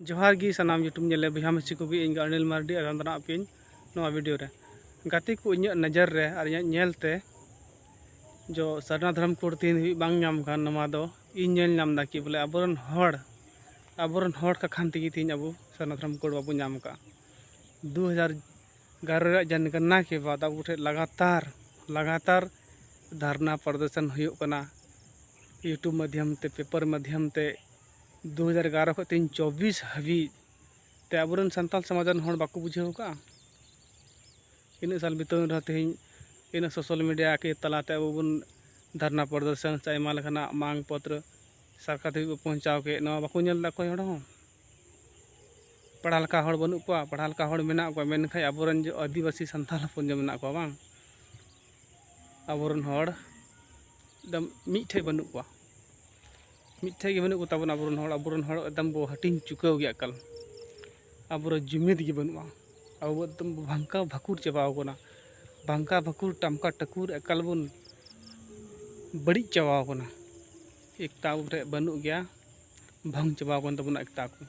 जोहार गी सनाम यूट्यूब नेले बहा मिसी को इन अनिल मार्डी और अंदना पे वीडियो रे गाते को इन नजर रे और इते जो सरना धर्म कोड तीन बांग नाम खान नवा दो इन नाम दा कि बोले अबरन हड़ का खान तेगी तीन अब सरना धर्म कोड बाबू नाम का 2011 जनगणना के बाद अब लगातार धरना प्रदर्शन हुयुक कना यूट्यूब माध्यम ते पेपर माध्यम ते 2011 को 24 हाबी ते अबरन संताल समाजन हड़ बाको बुझेव का इन साल बितन रहा तेहन इन सोशल मीडिया के तलाते अब बन धरना प्रदर्शन से आयमा लेखाना मांग पत्र सरकार धीब पहुँचाव के नवा बाको नेल कोई हड़ हो पढ़ा लखा हड़ बनू को पढ़ा लखा हड़ मेना को मेनखाय अबरन जो आदिवासी संताल हपन जो मेना को बांग अबरन हड़ एकदम मिठे बनू को मिठे बनू को तबन अबरन हड़ एकदम बो हटिंग चुकाव गया कल अब जुमिद के बनूआ अब एकदम भांका भाकुर चाबावना भांका भाकुर टमका टकुर एकल बन बड़ी चाबावना एकता रे बनू गया भंग चाबावन तबना एकता को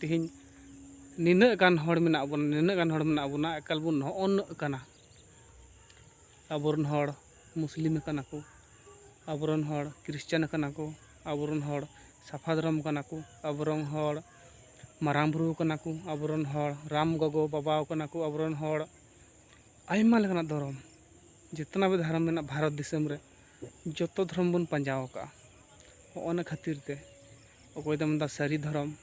तेहन निना गान हड़ मेना बन निना गान हड़ मेना बना एकल बन नौन कना अबरन हड़ मुस्लिम कना को अबरन हड़ क्रिश्चियन कना को अबरन हड़ साफा धर्म कना को अबरन हड़ मारांग बुरु कना को अबरन हड़ राम गगो बाबा कना को अबरन हड़ आयमा लेकाना धर्म जितना भी धर्म मेना भारत दिसम रे जतो धर्म बन पंजाव का ओना खातिर ते अकोय दम दा सारी धर्म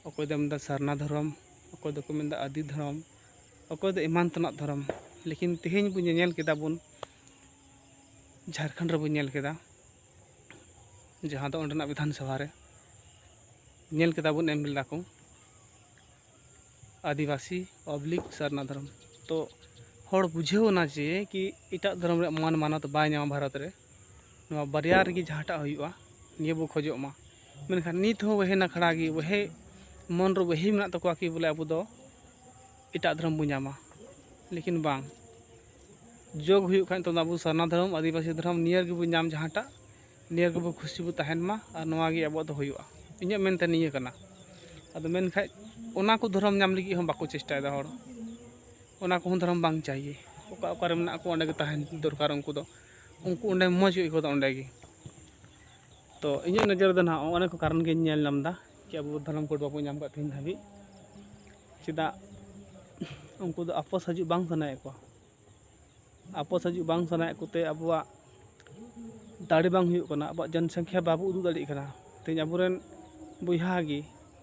अकोय दम दा सरना धर्म अकोय दको मेन दा आदि धर्म अकोय दा ईमान तना धर्म लेकिन तेहेन बु नेल केदा बन झारखंड रे बु नेल केदा जहां दो अंडना विधानसभा रे नेल केदा बन एम मिला को आदिवासी ऑब्लिक सरना धर्म तो हड़ बुझेव ना जे कि इटा धर्म रे मान मानत बाय नाम भारत रे नवा बारिया रे जहाटा हुआ निये बो खोजो मा मेनखान नित हो वहे नखड़ा गी वहे मन रो वही मेना तको कि बोले अब दो इटा धर्म बो नामा लेकिन बांग जोग हुई खान तो अब सरना धर्म आदिवासी धर्म नियर के बो नाम जहाटा नियर के बो खुशी बो तहन मा और नवा गे अब दो हुआ इन मेनते निये कना अदो मेनखाय ओना को धर्म नाम लगी हम बाको चेष्टा दा हड़ ओना को धर्म बांग चाहिए ओका ओका रे मेना को ओंडे तहन दरकार उनको ओंडे मज को ओंडे गे तो इन नजर दना अनेक कारण के नेल नामदा कि अब धर्म कोड बाबू नाम का तीन धाबी चेदा उनको दो आपस हजू बांग सनाए को आपस हजू बांग सनाए कोते अबवा दाड़ी बांग हुई कना अब जनसंख्या बाबू उदू दाड़ी कना तेज अबुरेन बुहा गी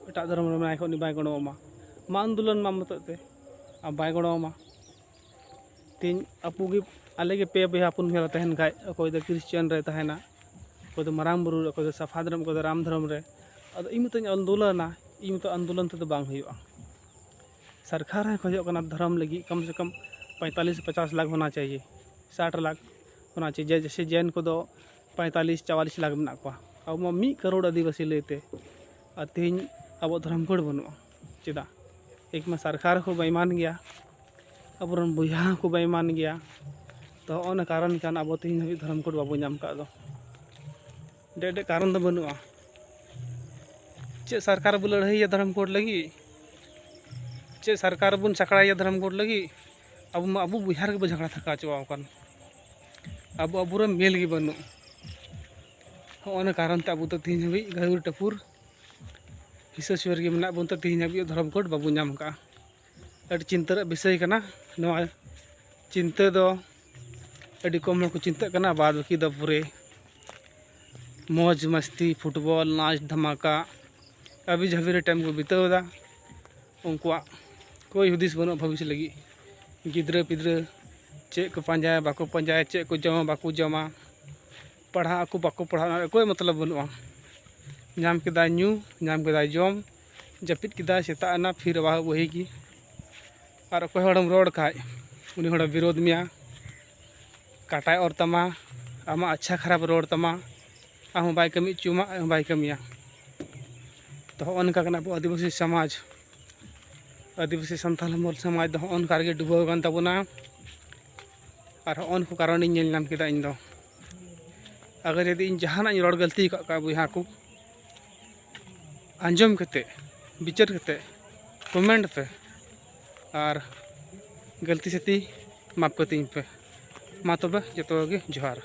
एटा धर्म रे मेना को नि बाय गणोमा मा आंदोलन मा मतते अब बाय गणोमा तेज अपू गे आले गे पे बहा पुन मेला तहन खाय अकोय द क्रिश्चियन रे तहना अकोय द मारांग बुरु अकोय द साफा धर्म अकोय द राम धर्म रे अद इमते आंदोलन ते बांग हुआ सरकार है खोजो कना धर्म लगी कम से कम 45 से 50 लाख होना चाहिए 60 लाख होना चाहिए जैसे जैन को दो 45-44 लाख मेना को अब 1 करोड़ आदिवासी लेते और तेहन अब धर्म कोड बनू चेदा एक में सरकार को बेईमान गया अब बुहा को बेईमान गया तो ओना कारण कान अब तेहन हबी धर्म कोड बाबू नाम का दो डेडे कारण दो बनू चे सरकार बो लड़ाई धर्म कोड लगी चे सरकार बन सकड़ा धर्म कोड लगी अब अब बिहार के झगड़ा थका चुकान अब अब मेल के बनू होना कारण ते अब तो तीन हबी घाघुर टपुर हिस्सेश्वर के मेना बन तो तीन हबी धर्म कोड बाबू नाम का चिंता विषय कना नवा चिंता दो अड़ी कम को चिंता कना बाद बाकी दो पूरे मौज मस्ती फुटबॉल नाच धमाका अभी झबीरे टाइम को बितावदा उनका कोई हुदिस बनो भविष्य लगी गिद्रे पिद्रे चे को पंजाय बाको पंजाय चे को जमा बाको जमा पढ़ा को बाको पढ़ा कोई मतलब बनुआ नाम केदा न्यू नाम केदा जम जपित केदा सेता फिर वाह वही की और कोई हड़म रोड खाय उनी हड़ विरोध में काटाय और तमा आमा अच्छा खराब रोड तमा आम बाय कमी चुमा बाय कमिया तो उनका आदिवासी समाज आदिवासी संथाल मोल समाज दो उनका गे डुबाव गान तबना और उनको कारण इन नाम केदा इन दो अगर यदि इन जहाना रोड गलती का बुहा को आंजम कते विचार करते कमेंट पे और गलती से माफ करती पे मा तबे जतो गे जोहार।